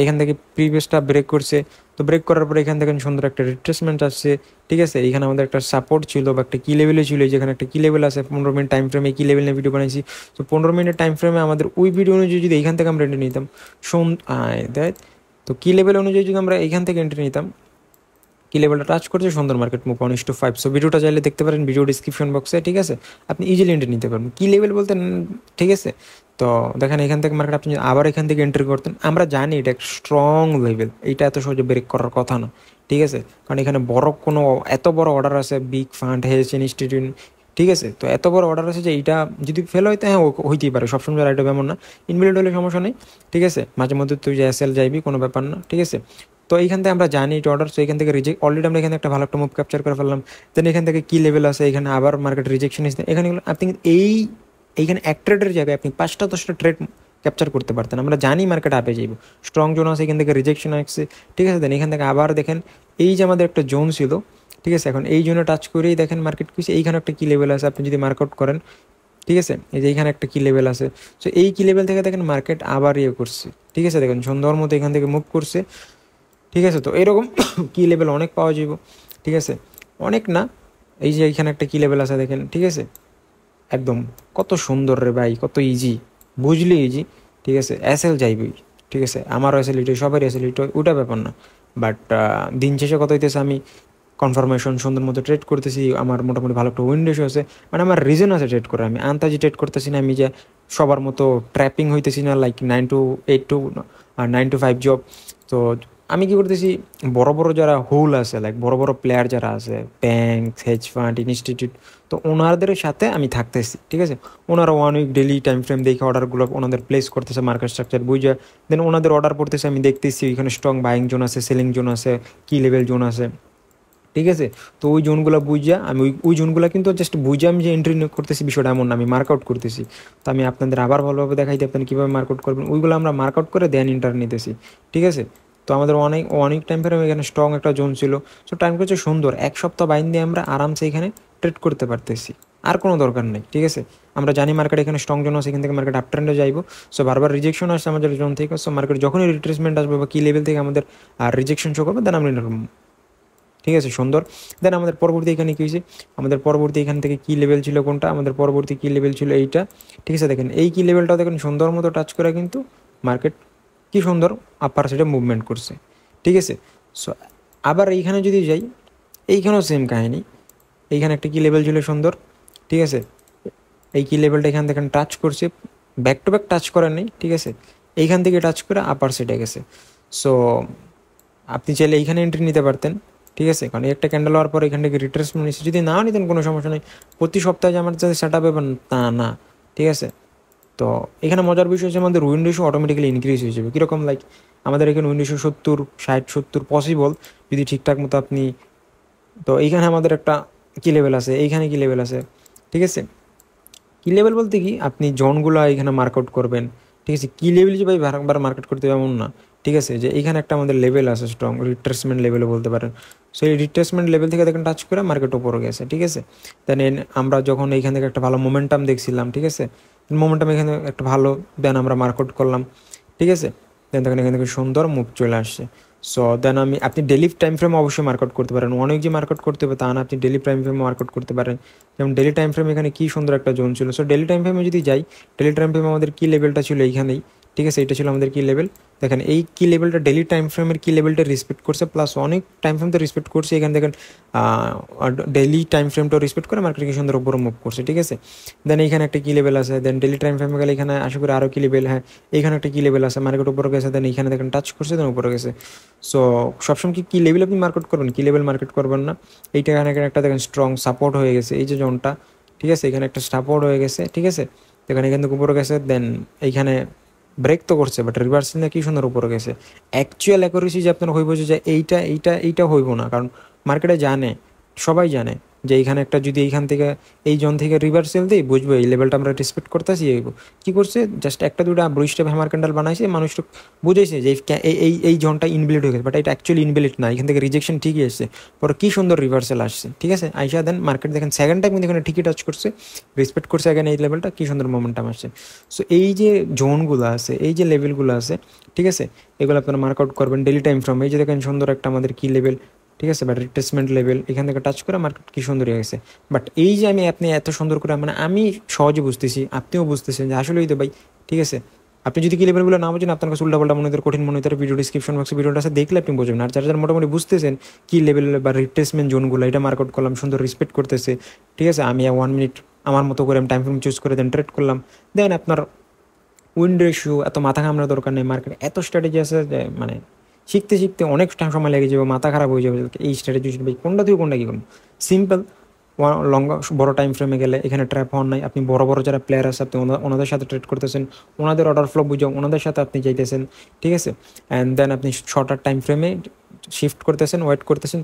এইখান থেকে প্রিভিয়াসটা ব্রেক করছে। তো ব্রেক করার পরে এখান থেকে সুন্দর একটা রিট্রেসমেন্ট আসছে, ঠিক আছে। এখানে আমাদের একটা সাপোর্ট ছিল বা একটা কি লেভেলে ছিল, যেখানে একটা কি লেভেল আছে 15 মিনিট টাইম ফ্রেমে, কি লেভেল নিয়ে ভিডিও বানাইছি। তো 15 মিনিট টাইম ফ্রেমে আমাদের ওই ভিডিও অনুযায়ী যদি এইখান থেকে আমরা এন্ট্রি নিতাম, দেখ, তো কি লেভেল অনুযায়ী যদি আমরা এইখান থেকে এন্ট্রি নিতাম, কি লেভেলটা টাচ করছে, সুন্দর মার্কেট মুভ 1:5। সো ভিডিওটা চাইলে দেখতে পারেন ভিডিও ডিসক্রিপশন বক্সে, ঠিক আছে। আপনি ইজিলি এন্ট্রি নিতে পারবেন কি লেভেল বলতে, ঠিক আছে। তো দেখেন এখান থেকে মার্কেট আপনি আবার এখান থেকে এন্ট্রি করতেন, আমরা জানি এটা একটা স্ট্রং লেভেল, এইটা এত সহজে ব্রেক করার কথা না, ঠিক আছে। কারণ এখানে বড় কোনো এত বড় অর্ডার আছে, বিগ ফান্ড, হেজ ইনস্টিটিউট, ঠিক আছে। তো এত বড় অর্ডার আছে যে এইটা যদি ফেল হইতে, হ্যাঁ হইতেই পারে, সবসময় রাইট হবে এমন না, ইনভ্যালিড হলে সমস্যা নেই, ঠিক আছে। মাঝে মধ্যে তুই যে এসএল যাইবি, কোনো ব্যাপার না, ঠিক আছে। তো এইখান থেকে আমরা জানি এটা অর্ডার, সো এখান থেকে রিজেক্ট, অলরেডি আমরা এখানে একটা ভালো একটা মুভ ক্যাপচার করে ফেললাম। দেন এখান থেকে কি লেভেল আছে, এখানে আবার মার্কেট রিজেকশন এসে, এখানে আপনি এইখানে এক ট্রেডের জায়গায় আপনি 5টা 10টা ট্রেড ক্যাপচার করতে পারতেন। আমরা জানি মার্কেট আপে যাইব, স্ট্রং জোন আছে, এখান থেকে রিজেকশন আসছে, ঠিক আছে। দেন এখান থেকে আবার দেখেন এই যে আমাদের একটা জোন ছিল, ঠিক আছে, এখন এই জোনে টাচ করেই দেখেন মার্কেট কিছু, এইখানে একটা কি লেভেল আছে, আপনি যদি মার্কআউট করেন, ঠিক আছে, এই যে এইখানে একটা কি লেভেল আছে। সো এই কি লেভেল থেকে দেখেন মার্কেট আবার ইয়ে করছে, ঠিক আছে, দেখেন সুন্দর মতো এখান থেকে মুভ করছে, ঠিক আছে। তো এরকম কি লেভেল অনেক পাওয়া যাব, ঠিক আছে, অনেক না, এই যে এইখানে একটা কি লেভেল আছে দেখেন, ঠিক আছে, একদম কত সুন্দর রে ভাই, কত ইজি, বুঝলি ইজি, ঠিক আছে। এসএল যাইবি, ঠিক আছে, আমারও এসএল ইট, সবারই এসএল ইট, ওটা ব্যাপার না। বাট দিন শেষে কত হইতেছে, আমি কনফার্মেশন সুন্দর মতো ট্রেড করতেছি, আমার মোটামুটি ভালো একটা উইন্ডোজ আছে, মানে আমার রিজন আছে ট্রেড করে, আমি আন্তাজি ট্রেড করতেছি না, আমি যে সবার মতো ট্র্যাপিং হইতেছি না, লাইক 9 to 8 আর 9 to 5 জব। তো আমি কি করতেছি, বড় বড় যারা হোল আছে, লাইক বড় বড় প্লেয়ার যারা আছে, ব্যাংক, হেজ ফান্ড, ইনস্টিটিউট, তো ওনাদের সাথে আমি থাকতেছি, ঠিক আছে। ওনারা 1 উইক ডেলি টাইম ফ্রেম দেখে অর্ডারগুলো ওনাদের প্লেস করতেছে, মার্কেট স্ট্রাকচার বুঝে, দেন ওনাদের অর্ডার পড়তেছে, আমি দেখতেছি ওইখানে স্ট্রং বাইং জোন আছে, সেলিং জোন আছে, কি লেভেল জোন আছে, ঠিক আছে। তো ওই জোনগুলো বুঝা আমি ওই জোনগুলো কিন্তু জাস্ট বুঝে আমি যে এন্ট্রি করতেছি বিষয়টা এমন না, আমি মার্কআউট করতেছি। তো আমি আপনাদের আবার ভালোভাবে দেখাইতে, আপনি কীভাবে মার্কআউট করবেন, ওইগুলো আমরা মার্কআউট করে দেন ইন্টার নিতেছি, ঠিক আছে। তো আমাদের অনেক টাইম ফ্রেম এখানে স্ট্রং একটা জোন ছিল। সো টাইম করছে সুন্দর, 1 সপ্তাহ বাইন দিয়ে আমরা আরামসে এখানে ট্রেড করতে পারতেছি, আর কোনো দরকার নেই, ঠিক আছে। আমরা জানি মার্কেট এখানে স্ট্রং জোন আছে, এখান থেকে মার্কেট আপ ট্রেন্ডে যাইব। সো বারবার রিজেকশন আসছে আমাদের জোন থেকে, সো মার্কেট যখনই রিট্রেসমেন্ট আসবে বা কি লেভেল থেকে আমাদের রিজেকশন শো করবে, দেন আমরা, ঠিক আছে, সুন্দর। দেন আমাদের পরবর্তী এখানে কী হয়েছে, আমাদের পরবর্তী এখান থেকে কী লেভেল ছিল কোনটা, আমাদের পরবর্তী কী লেভেল ছিল এইটা, ঠিক আছে। দেখেন এই কী লেভেলটাও দেখেন সুন্দর মতো টাচ করে কিন্তু মার্কেট কি সুন্দর আপার সাইডে মুভমেন্ট করছে, ঠিক আছে। সো আবার এইখানে যদি যাই, এইখানেও সেম কাহিনী, এইখানে একটা কী লেভেল ছিল সুন্দর, ঠিক আছে। এই কী লেভেলটা এখান থেকে টাচ করছে, ব্যাক টু ব্যাক টাচ করার নেই, ঠিক আছে, এইখান থেকে টাচ করে আপার সাইডে গেছে। সো আপনি চাইলে এইখানে এন্ট্রি নিতে পারতেন, ঠিক আছে, কারণ একটা ক্যান্ডেল হওয়ার পর এখান থেকে রিট্রেসমেন্ট নিচ্ছে, যদি নাও নিতেন কোনো সমস্যা নেই, প্রতি সপ্তাহে যে আমার সাথে সেট আপ হবে তা না, ঠিক আছে। তো এখানে মজার বিষয় হচ্ছে আমাদের উইন্ডোসও অটোমেটিক্যালি ইনক্রিজ হয়ে যাবে, কীরকম, লাইক আমাদের এখানে উইন্ডোসও 70, 60, 70 পসিবল যদি ঠিকঠাক মতো আপনি। তো এইখানে আমাদের একটা কী লেভেল আছে, এইখানে কী লেভেল আছে, ঠিক আছে। কি লেভেল বলতে কি, আপনি জোনগুলো এখানে মার্কআউট করবেন, ঠিক আছে। কি লেভেল যে ভাই বারবার মার্কেট করতে হবে এমন না, ঠিক আছে। যে এইখানে একটা আমাদের লেভেল আছে স্ট্রং, রিট্রেসমেন্ট লেভেলে বলতে পারেন। সো এই রিট্রেসমেন্ট লেভেল থেকে দেখেন টাচ করে মার্কেট উপরে গেছে, ঠিক আছে। দেন আমরা যখন এইখান থেকে একটা ভালো মোমেন্টাম দেখছিলাম, ঠিক আছে, মোমেন্টাম এখানে একটা ভালো, দেন আমরা মার্কআউট করলাম, ঠিক আছে। দেন দেখেন এখান থেকে সুন্দর মুভ চলে আসছে। সো দেন আপনি ডেলি টাইম ফ্রেম অবশ্যই মার্কআউট করতে পারেন, অনেক যে মার্কআউট করতে হবে তা না, আপনি ডেলি টাইম ফ্রেমে মার্কআউট করতে পারেন। যেমন ডেলি টাইম ফ্রেম এখানে কী সুন্দর একটা জোন ছিল। সো ডেলি টাইম ফ্রেমে যদি যাই, ডেলি টাইম ফ্রেমে আমাদের কী লেভেলটা ছিল এইখানেই, ঠিক আছে, এটা ছিল আমাদের কি লেভেল। দেখেন এই কি লেভেলটা ডেলি টাইম ফ্রেমের কি লেভেলটা রেসপেক্ট করছে, প্লাস অনেক টাইম ফ্রেম তো রেসপেক্ট করছে। এখানে দেখেন ডেলি টাইম ফ্রেমটাও রেসপেক্ট করে মার্কেট কি সুন্দর উপরে মুভ করছে, ঠিক আছে। দেন এইখানে একটা কি লেভেল আছে, দেন ডেলি টাইম ফ্রেমে গেলে এখানে আশা করি আরও কি লেভেল, হ্যাঁ এইখানে একটা কি লেভেল আছে, মার্কেট উপরে গেছে, দেন এইখানে দেখেন টাচ করছে, দেন উপরে গেছে। সো সবসময় কি লেভেল আপনি মার্কেট করবেন, কি লেভেল মার্কেট করবেন না। এইটা এখানে একটা দেখেন স্ট্রং সাপোর্ট হয়ে গেছে, এই যে জোনটা, ঠিক আছে, এখানে একটা সাপোর্ট হয়ে গেছে, ঠিক আছে। এখানে কিন্তু উপরে গেছে, দেন এইখানে ব্রেক তো করছে, বাট রিভার্সাল না কি সুন্দর উপরে গেছে। অ্যাকচুয়াল অ্যাকুরেসি যে আপনার হইব যে এইটা হইব না, কারণ মার্কেটে জানে, সবাই জানে যে এইখানে একটা যদি এইখান থেকে এই জোন থেকে রিভার্সাল দিই, বুঝবো এই লেভেলটা আমরা রেসপেক্ট করতেছি। কী করছে, জাস্ট একটা দুটা ব্রুস্টেপ হ্যামার ক্যান্ডেল বানাইছে, মানুষটা বুঝেছে যে এই জোনটা ইনভ্যালিড হয়ে গেছে, বাট এটা অ্যাকচুয়ালি ইনভ্যালিড না, এখান থেকে রিজেকশন ঠিকই এসছে, পরে কী সুন্দর রিভার্সাল আসছে, ঠিক আছে। আইসা দেন মার্কেট দেখেন সেকেন্ড টাইম কিন্তু এখানে ঠিকই টাচ করছে, রেসপেক্ট করছে এখানে এই লেভেলটা, কী সুন্দর মোমেন্টাম আসছে। সো এই যে জোনগুলো আছে, এই যে লেভেলগুলো আছে, ঠিক আছে, এগুলো আপনারা মার্কআউট করবেন ডেলি টাইম ফ্রেম। এই যে দেখেন সুন্দর একটা আমাদের কি লেভেল, ঠিক আছে, বাট রিট্রেসমেন্ট লেভেল এখান থেকে টাচ করে মার্কেট কি সুন্দর হয়ে গেছে। বাট এই যে আপনি এত সুন্দর করে, মানে আমি সহজে বুঝতেছি, আপনিও বুঝতেছেন যে আসলেই তো ভাই, ঠিক আছে। আপনি যদি কি লেভেলগুলো না বুঝেন, আপনার কাছে উল্টাপাল্টা মনে হতে কঠিন মনে হতে ভিডিও ডিসক্রিপশন বক্সে ভিডিওটা আছে, দেখলে আপনি বুঝবেন। আর যারা যারা মোটামুটি বুঝতেছেন কি লেভেল বা রিট্রেসমেন্ট জোনগুলো, এটা মার্কআউট করলাম, সুন্দর রেসপেক্ট করতেছে, ঠিক আছে। আমি 1 মিনিট আমার মতো করে আমি টাইম ফ্রেম চুজ করে দেন ট্রেড করলাম, দেন আপনার উইন রেশিও এত মাথা ঘামড়ার দরকার নেই। মার্কেটে এত স্ট্র্যাটেজি আছে যে মানে শিখতে শিখতে অনেক সময় লেগে যাবে, মাথা খারাপ হয়ে যাবে, এই স্ট্র্যাটেজি ভাই কোনটা থেকে কোনটা কী করুন। সিম্পল লঙ্গা বড় টাইম ফ্রেমে গেলে এখানে ট্র্যাপ হওয়ার নাই, আপনি বড় বড় যারা প্লেয়ার আছে আপনি ওনাদের সাথে ট্রেড করতেছেন, ওনাদের অর্ডার ফ্লো বুঝে ওনাদের সাথে আপনি যাইতেছেন, ঠিক আছে। অ্যান্ড দেন আপনি শর্টার টাইম ফ্রেমে শিফট করতেছেন, ওয়েট করতেছেন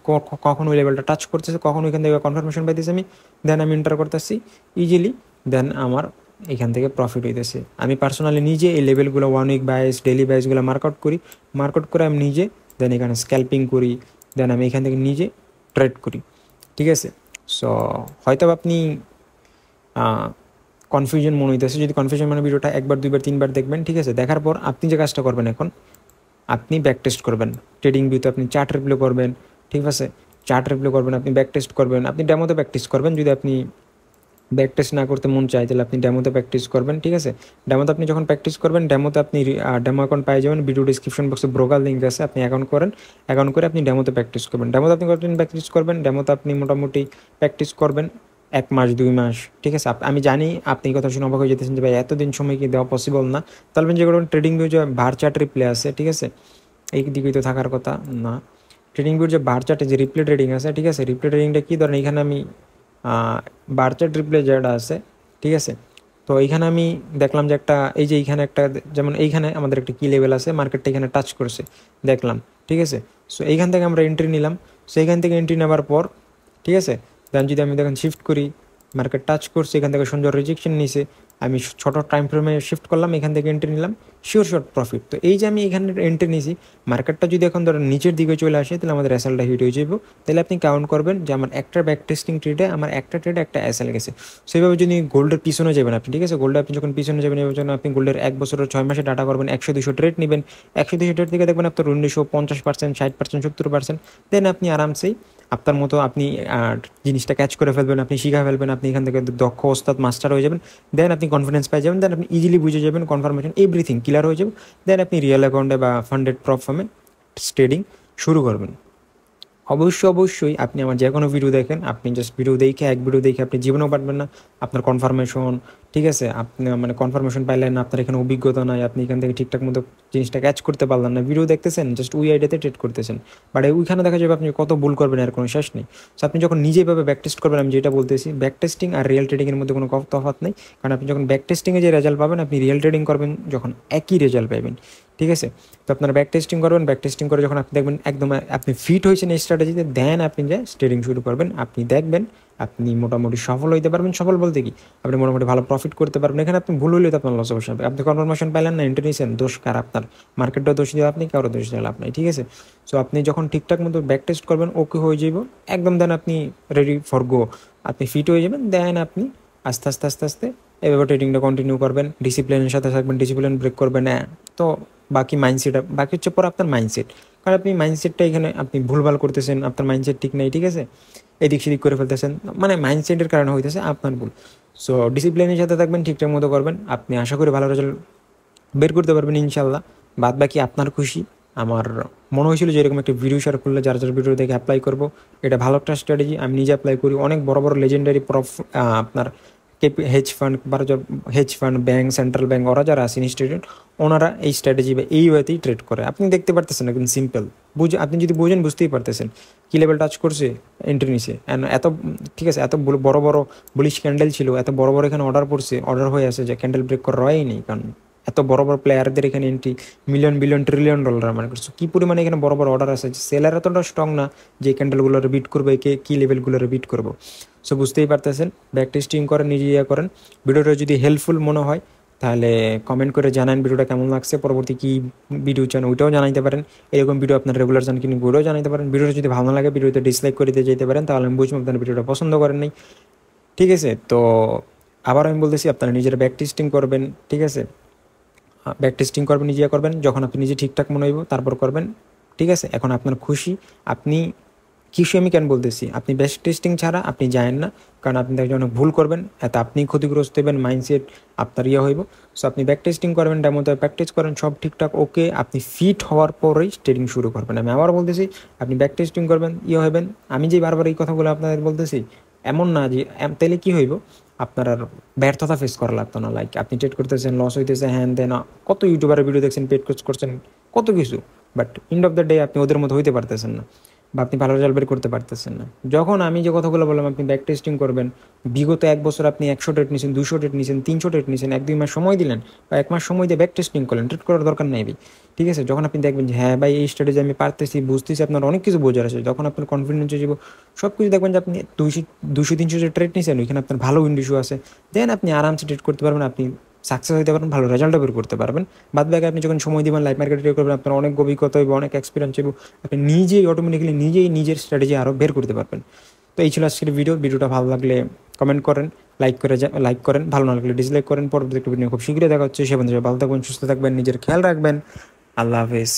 কখন ওই লেভেলটা টাচ করতেছে, কখন ওইখান থেকে কনফার্মেশন পাইতেছি আমি, দেন আমি এন্টার করতেছি ইজিলি, দেন আমার এখান থেকে প্রফিট হইতেছে। আমি পার্সোনালি নিজে এই লেভেলগুলো 1 উইক বাইস ডেলি বাইসগুলো মার্কআউট করে আমি নিজে, দেন এখানে স্ক্যাল্পিং করি, দেন আমি এখান থেকে নিজে ট্রেড করি, ঠিক আছে। সো হয়তো আপনি কনফিউশন মনে হইতেছে, যদি কনফিউশন মানে ভিডিওটা একবার দুইবার তিনবার দেখবেন, ঠিক আছে। দেখার পর আপনি যে কাজটা করবেন এখন, আপনি ব্যাক টেস্ট করবেন ট্রেডিং ভিউতে, আপনি চার্ট রিপ্লে করবেন, ঠিক আছে, চার্ট রিপ্লে করবেন, আপনি ব্যাক টেস্ট করবেন, আপনি ডেমোতে প্র্যাকটিস করবেন। যদি আপনি ব্যাক টেস্ট না করতে মন চায় তাহলে আপনি ডেমোতে প্র্যাকটিস করবেন, ঠিক আছে। ডেমোতে আপনি যখন প্র্যাকটিস করবেন, ডেমোতে আপনি ডেমো অ্যাকাউন্ট পাই যাবেন, ভিডিও ডিসক্রিপশন বক্সে ব্রোকার লিঙ্ক আছে, আপনি অ্যাকাউন্ট করেন, অ্যাকাউন্ট করে আপনি ডেমোতে প্র্যাকটিস করবেন। ডেমোতে আপনি কতদিন প্র্যাকটিস করবেন, ডেমোতে আপনি মোটামুটি প্র্যাকটিস করবেন 1 মাস 2 মাস, ঠিক আছে। আমি জানি আপনি কথা শুনে অবাক হয়ে যেতেছেন যে ভাই এতদিন সময় কি দেওয়া পসিবল না। তাহলে আপনি যে করবেন, ট্রেডিং ভিউ যে ভার চার্ট রিপ্লে আছে, ঠিক আছে, এই দিকেই তো থাকার কথা না। ট্রেডিং ভিউর যে বার চার্টে যে রিপ্লে ট্রেডিং আছে, ঠিক আছে, রিপ্লে ট্রেডিংটা কী ধরেন, এখানে আমি বার চার্ট রিপ্লে যেটা আছে, ঠিক আছে। তো এইখানে আমি দেখলাম যে একটা এই যে এইখানে একটা, যেমন এইখানে আমাদের একটা কি লেভেল আছে, মার্কেটটা এখানে টাচ করছে দেখলাম, ঠিক আছে। সো এইখান থেকে আমরা এন্ট্রি নিলাম, সো এইখান থেকে এন্ট্রি নেওয়ার পর, ঠিক আছে, দেন যদি আমি দেখেন শিফট করি, মার্কেট টাচ করছে, এখান থেকে সুন্দর রিজেকশন নিছে, আমি ছোট টাইম ফ্রেমে শিফট করলাম, এখান থেকে এন্ট্রি নিলাম, শিওর শর্ট প্রফিট। তো এই যে আমি এখানে এন্ট্রি নিয়েছি, মার্কেটটা যদি এখন ধরেন নিচের দিকে চলে আসে, তাহলে আমাদের এসএলটা হিট হয়ে যাবে। তাহলে আপনি কাউন্ট করবেন যে আমার একটা ব্যাক টেস্টিং ট্রেডে আমার একটা ট্রেডে একটা এসএল গেছে। সেইভাবে যদি গোল্ডের পিছনে যাবেন আপনি, ঠিক আছে, গোল্ডে আপনি যখন পিছনে যাবেন, এবার জন্য আপনি গোল্ডের 1 বছরের 6 মাসে ডাটা করবেন, 100-200 ট্রেড নেবেন, 100-200 ট্রেড থেকে দেখবেন আপনার 50%, 60%, 70%, দেন আপনি আরামসেই আপনার মতো আপনি জিনিসটা ক্যাচ করে ফেলবেন, আপনি শিখা ফেলবেন, আপনি এখান থেকে দক্ষ ওস্তাদ মাস্টার হয়ে যাবেন, দেন আপনি কনফিডেন্স পাই যাবেন, দেন আপনি ইজিলি বুঝে যাবেন, কনফার্মেশন এভরিথিং ক্লিয়ার হয়ে যাবে, দেন আপনি রিয়েল অ্যাকাউন্টে বা ফান্ডেড প্রপ ফার্মে ট্রেডিং শুরু করবেন। অবশ্যই আপনি আমার যে কোনো ভিডিও দেখেন, আপনি জাস্ট ভিডিও দেখে এক ভিডিও দেখে আপনি জীবনেও পারবেন না। আপনার কনফার্মেশন, ঠিক আছে, আপনি মানে কনফার্মেশন পাইলেন না, আপনার এখানে অভিজ্ঞতা নাই, আপনি এখান থেকে ঠিকঠাক মতো জিনিসটা ক্যাচ করতে পারলেন না, ভিডিও দেখতেছেন জাস্ট ওই আইডিয়াতে ট্রেড করতেছেন, বাট ওইখানে দেখা যাবে আপনি কত ভুল করবেন আর কোনো শেষ নেই। সো আপনি যখন নিজেভাবে ব্যাক টেস্ট করবেন, আমি যেটা বলতেছি, ব্যাক টেস্টিং আর রিয়েল ট্রেডিংয়ের মধ্যে কোনো তফাৎ নেই, কারণ আপনি যখন ব্যাক টেস্টিংয়ে যে রেজাল্ট পাবেন, আপনি রিয়েল ট্রেডিং করবেন যখন একই রেজাল্ট পাবেন, ঠিক আছে। তো আপনারা ব্যাক টেস্টিং করবেন, ব্যাক টেস্টিং করে যখন আপনি দেখবেন একদম আপনি ফিট হয়েছেন এই স্ট্র্যাটেজিতে, দেন আপনি যে ট্রেডিং শুরু করবেন, আপনি দেখবেন আপনি মোটামুটি সফল হইতে পারবেন। সফল বলতে কি, আপনি মোটামুটি ভালো প্রফিট করতে পারবেন। এখানে আপনি ভুল হইলে তো আপনার লস অবশ্যই হবে, আপনি কনফার্মেশন পাইলেন না, এন্ট্রি নিয়েছেন, দোষ কার, আপনার মার্কেটটা দোষ দিয়ে আপনি, কারো দোষ দিলে আপনার, ঠিক আছে। সো আপনি যখন ঠিকঠাক মতো ব্যাক টেস্ট করবেন, ওকে হয়ে যাব একদম, দেন আপনি রেডি ফর গো, আপনি ফিট হয়ে যাবেন, দেন আপনি আস্তে আস্তে আস্তে আস্তে এভাবে ট্রেডিংটা কন্টিনিউ করবেন, ডিসিপ্লিনের সাথে থাকবেন, ডিসিপ্লিন ব্রেক করবেন। তো বাকি মাইন্ডসেট, বাকি হচ্ছে পর আপনার মাইন্ডসেট, কারণ আপনি মাইন্ডসেটটা এখানে আপনি ভুলভাল করতেছেন, আপনার মাইন্ডসেট ঠিক নেই, ঠিক আছে, এদিক সেদিক করে ফেলতেছেন, মানে মাইন্ডসেটের কারণে হইতেছে আপনার ভুল। সো ডিসিপ্লিনের সাথে থাকবেন, ঠিকঠাক মতো করবেন, আপনি আশা করি ভালো রেজাল্ট বের করতে পারবেন ইনশাল্লাহ। বাদ বাকি আপনার খুশি। আমার মনে হয়েছিল যে এরকম একটা ভিডিও শেয়ার করলে যারা যারা ভিডিও দেখে অ্যাপ্লাই করবো, এটা ভালো একটা স্ট্র্যাটেজি। আমি নিজে অ্যাপ্লাই করি, অনেক বড় বড় লেজেন্ডারি আপনার হেজ ফান্ড বা hedge fund bank, central bank, ওরা যারা আছে ইনস্টিটিউট, ওনারা এই স্ট্র্যাটেজি বা এই ওয়েতেই ট্রেড করে। আপনি দেখতে পারতেছেন একদম সিম্পল, আপনি যদি বুঝেন বুঝতেই পারতেছেন কী লেভেল টাচ করছে, এন্ট্রি নিছে অ্যান্ড এত, ঠিক আছে, এত বড় বড় বুলিশ ক্যান্ডেল ছিল, এত বড় বড় এখানে অর্ডার পড়ছে, অর্ডার হয়ে আছে যে ক্যান্ডেল ব্রেক করা হয়ই নেই, কারণ এত বড় বড় প্লেয়ারদের এখানে entry, million billion trillion dollar মানে করছে। কী পরিমাণে এখানে বড় বড় অর্ডার আছে, সেলার এতটা স্ট্রং না যে ক্যান্ডেলগুলোর বিট করবে, কী লেভেলগুলোর বিট করবো। সো বুঝতেই পারতেছেন, ব্যাক টেস্টিং করেন, নিজে করেন। ভিডিওটা যদি হেল্পফুল মনে হয় তাহলে কমেন্ট করে জানান ভিডিওটা কেমন লাগছে, পরবর্তী কী ভিডিও চান ওইটাও জানাইতে পারেন। এরকম ভিডিও আপনার রেগুলার চান কিনা ওইটাও জানাইতে পারেন। ভিডিওটা যদি ভালো না লাগে ভিডিওতে ডিসলাইক করে দিয়ে যেতে পারেন, তাহলে আমি বুঝবো আপনার ভিডিওটা পছন্দ করেন নাই। ঠিক আছে, তো আবার আমি বলতেছি আপনারা নিজেরা ব্যাক টেস্টিং করবেন। ঠিক আছে, ব্যাক টেস্টিং করবেন, নিজে করবেন, যখন আপনি নিজে ঠিকঠাক মনে হইব তারপর করবেন। ঠিক আছে, এখন আপনার খুশি। আপনি খুশি আমি কেন বলতেছি, আপনি ব্যাক টেস্টিং ছাড়া আপনি যায়েন না, কারণ আপনি দেখবেন অনেক ভুল করবেন, এত আপনি ক্ষতিগ্রস্ত হবেন, মাইন্ডসেট আপনার হইব। সো আপনি ব্যাক টেস্টিং করবেন, ডেমোতে প্র্যাকটিস করেন, সব ঠিকঠাক ওকে, আপনি ফিট হওয়ার পরেই ট্রেডিং শুরু করবেন। আমি আবার বলতেছি, আপনি ব্যাক টেস্টিং করবেন, হবেন। আমি যে বারবার এই কথাগুলো আপনাদের বলতেছি, এমন না যে তাইলে কী হইব, আপনার আর ব্যর্থতা ফেস করা লাগতো না। লাইক আপনি ট্রেড করতেছেন, লস হইতেছে, হ্যান দেন, কত ইউটিউবারের ভিডিও দেখছেন, পেড কোচ করছেন, কত কিছু, but end of the day আপনি ওদের মতো হইতে পারতেছেন না, বা আপনি ভালো রেজাল্ট বের করতে পারতেছেন না। যখন আমি যে কথাগুলো বললাম, আপনি ব্যাক টেস্টিং করবেন, বিগত 1 বছর আপনি 100 ট্রেড নিয়েছেন, 200 ট্রেড নিয়েছেন, 300 ট্রেড নিয়েছেন, 1-2 মাস সময় দিলেন বা 1 মাস সময় দিয়ে ব্যাক টেস্টিং করলেন, ট্রেড করার দরকার নেই ভাই। ঠিক আছে, যখন আপনি দেখবেন যে হ্যাঁ ভাই এই স্ট্র্যাটেজি আমি পারতেছি, বুঝতেছি, আপনার অনেক কিছু বোঝার আছে, যখন আপনার কনফিডেন্স হয়ে যাবো, সব কিছু দেখবেন যে আপনি 200-300 যে ট্রেড নিয়েছেন ওইখানে আপনার ভালো উইন্ডো ইস্যু আছে, দেন আপনি আরামসে ট্রেড করতে পারবেন, আপনি সাকসেস হতে পারবেন, ভালো রেজাল্টও বের করতে পারবেন। বাদ বাকি আপনি যখন সময় দিবেন, লাইভ মার্কেটে ট্রেড করবেন, আপনার অনেক অভিজ্ঞতা হবে, অনেক এক্সপিরিয়েন্স হবে, আপনি নিজেই অটোমেটিক্যালি নিজেই নিজের স্ট্র্যাটেজি আরও বের করতে পারবেন। তো এই ছিল আজকের ভিডিওটা ভালো লাগলে কমেন্ট করেন, লাইক করেন, ভালো না লাগলে ডিসলাইক করেন। পরবর্তী একটা ভিডিও খুব শীঘ্রই দেখা হচ্ছে। সে বন্ধুরা ভালো থাকবেন, সুস্থ থাকবেন, নিজের খেয়াল রাখবেন। আল্লাহ হাফেজ।